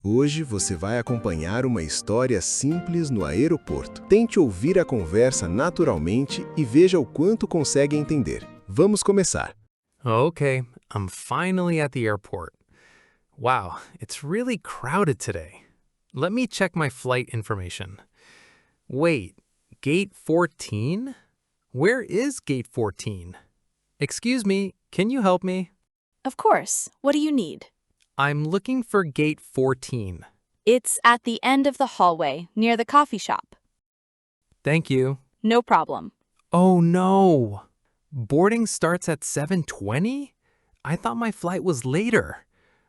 Hoje você vai acompanhar uma história simples no aeroporto. Tente ouvir a conversa naturalmente e veja o quanto consegue entender. Vamos começar. Okay, I'm finally at the airport. Wow, it's really crowded today. Let me check my flight information. Wait, gate 14? Where is gate 14? Excuse me, can you help me? Of course. What do you need? I'm looking for gate 14. It's at the end of the hallway, near the coffee shop. Thank you. No problem. Oh no! Boarding starts at 7:20? I thought my flight was later.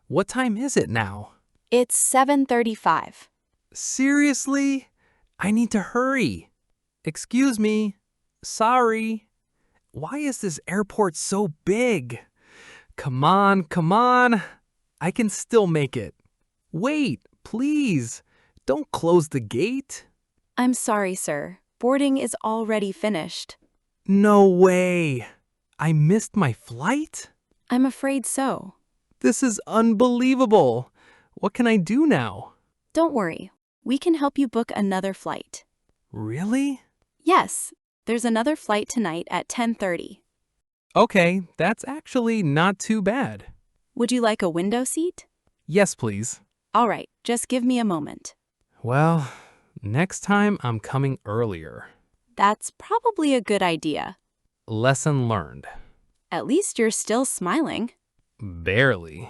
What time is it now? It's 7:35. Seriously? I need to hurry. Excuse me. Sorry. Why is this airport so big? Come on, come on. I can still make it. Wait, please. Don't close the gate. I'm sorry, sir. Boarding is already finished. No way. I missed my flight? I'm afraid so. This is unbelievable. What can I do now? Don't worry. We can help you book another flight. Really? Yes, there's another flight tonight at 10:30. Okay, that's actually not too bad. Would you like a window seat? Yes, please. All right, just give me a moment. Well, next time I'm coming earlier. That's probably a good idea. Lesson learned. At least you're still smiling. Barely.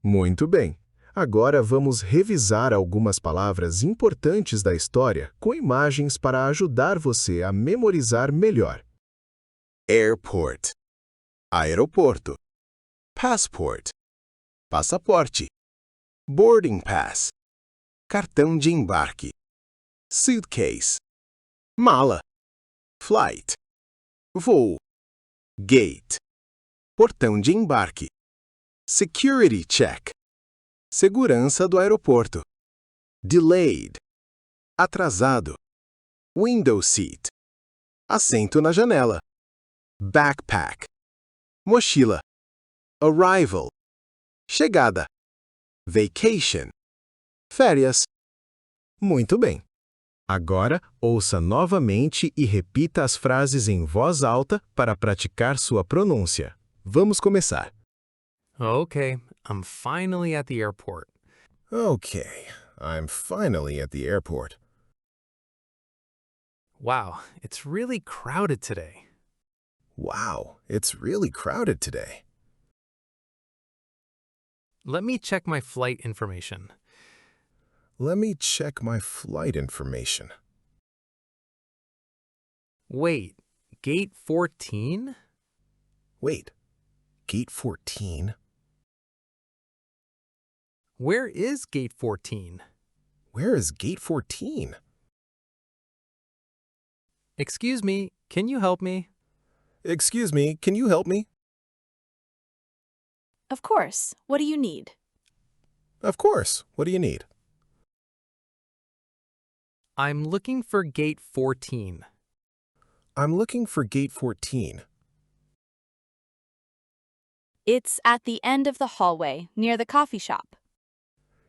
Muito bem. Agora vamos revisar algumas palavras importantes da história com imagens para ajudar você a memorizar melhor. Airport. Aeroporto. Passport. Passaporte. Boarding pass. Cartão de embarque. Suitcase. Mala. Flight. Voo. Gate. Portão de embarque. Security check. Segurança do aeroporto. Delayed. Atrasado. Window seat. Assento na janela. Backpack. Mochila. Arrival. Chegada. Vacation. Férias. Muito bem. Agora, ouça novamente e repita as frases em voz alta para praticar sua pronúncia. Vamos começar. Okay, I'm finally at the airport. Okay, I'm finally at the airport. Wow, it's really crowded today. Wow, it's really crowded today. Let me check my flight information. Let me check my flight information. Wait, gate 14? Wait, gate 14? Where is gate 14? Where is gate 14? Excuse me, can you help me? Excuse me, can you help me? Of course. What do you need? Of course, what do you need? I'm looking for gate 14. I'm looking for gate 14. It's at the end of the hallway, near the coffee shop.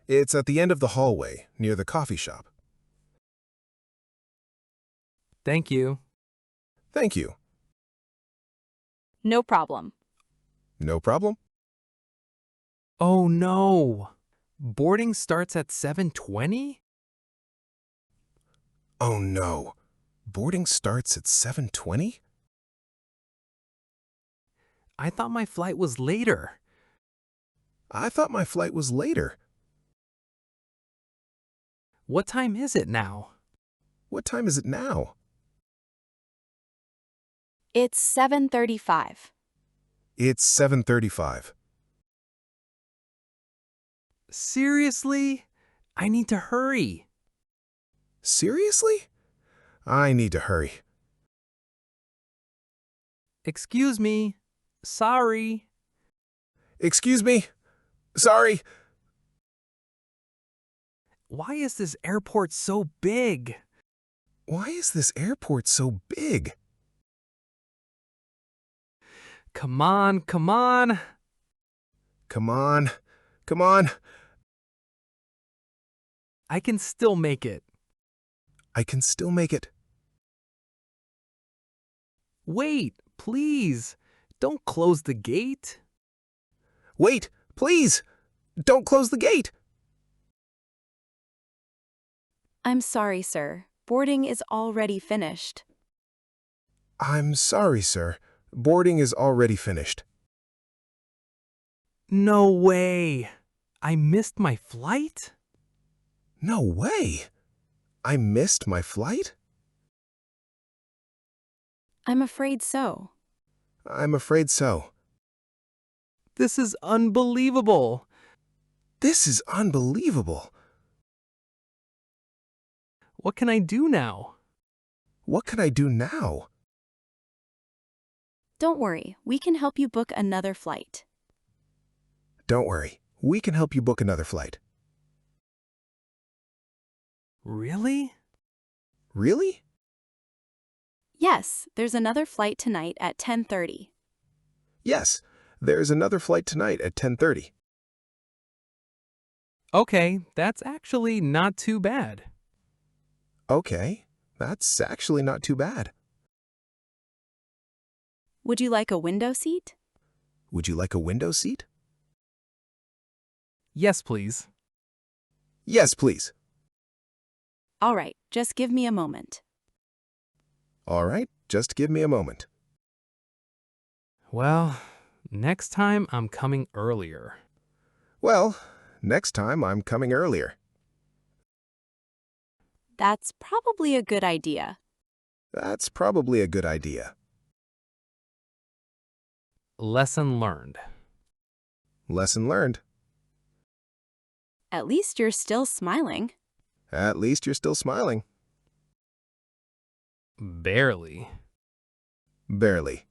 It's at the end of the hallway, near the coffee shop. Thank you. Thank you. No problem. No problem? Oh no! Boarding starts at 7:20? Oh no. Boarding starts at 7:20? I thought my flight was later. I thought my flight was later. What time is it now? What time is it now? It's 7:35. It's 7:35. Seriously? I need to hurry. Seriously? I need to hurry. Excuse me. Sorry. Excuse me? Sorry. Why is this airport so big? Why is this airport so big? Come on, come on. Come on. Come on. I can still make it. I can still make it. Wait, please. Don't close the gate. Wait, please! Don't close the gate! I'm sorry, sir. Boarding is already finished. I'm sorry, sir. Boarding is already finished. No way. I missed my flight? No way! I missed my flight? I'm afraid so. I'm afraid so. This is unbelievable. This is unbelievable. What can I do now? What can I do now? Don't worry, we can help you book another flight. Don't worry. We can help you book another flight. Really? Really? Yes, there's another flight tonight at 10:30. Yes, there's another flight tonight at 10:30. Okay, that's actually not too bad. Okay, that's actually not too bad. Would you like a window seat? Would you like a window seat? Yes, please. Yes, please. All right, just give me a moment. All right, just give me a moment. Well, next time I'm coming earlier. Well, next time I'm coming earlier. That's probably a good idea. That's probably a good idea. Lesson learned. Lesson learned. At least you're still smiling. At least you're still smiling. Barely. Barely.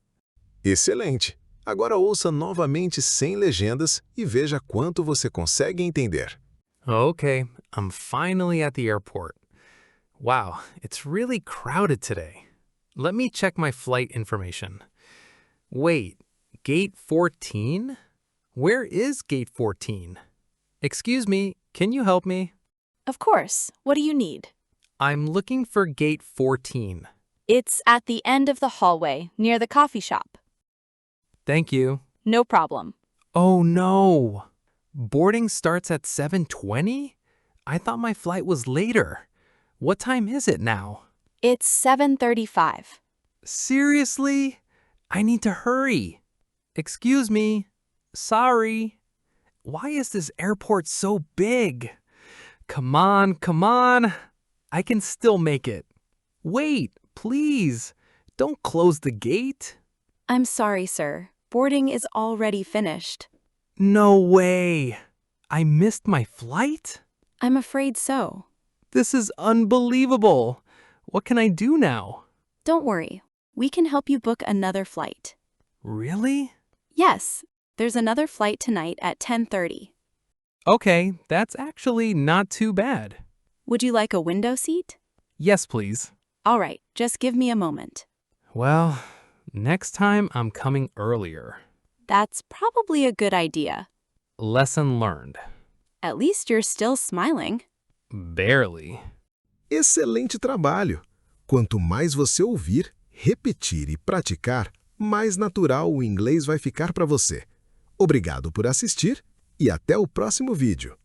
Excelente! Agora ouça novamente sem legendas e veja quanto você consegue entender. Okay, I'm finally at the airport. Wow, it's really crowded today. Let me check my flight information. Wait, gate 14? Where is gate 14? Excuse me, can you help me? Of course. What do you need? I'm looking for gate 14. It's at the end of the hallway, near the coffee shop. Thank you. No problem. Oh no! Boarding starts at 7:20? I thought my flight was later. What time is it now? It's 7:35. Seriously? I need to hurry. Excuse me. Sorry. Why is this airport so big? Come on, come on. I can still make it. Wait, please. Don't close the gate. I'm sorry, sir. Boarding is already finished. No way. I missed my flight? I'm afraid so. This is unbelievable. What can I do now? Don't worry. We can help you book another flight. Really? Yes, there's another flight tonight at 10:30. Okay, that's actually not too bad. Would you like a window seat? Yes, please. All right, just give me a moment. Well, next time I'm coming earlier. That's probably a good idea. Lesson learned. At least you're still smiling. Barely. Excelente trabalho! Quanto mais você ouvir, repetir e praticar, mais natural o inglês vai ficar para você. Obrigado por assistir e até o próximo vídeo.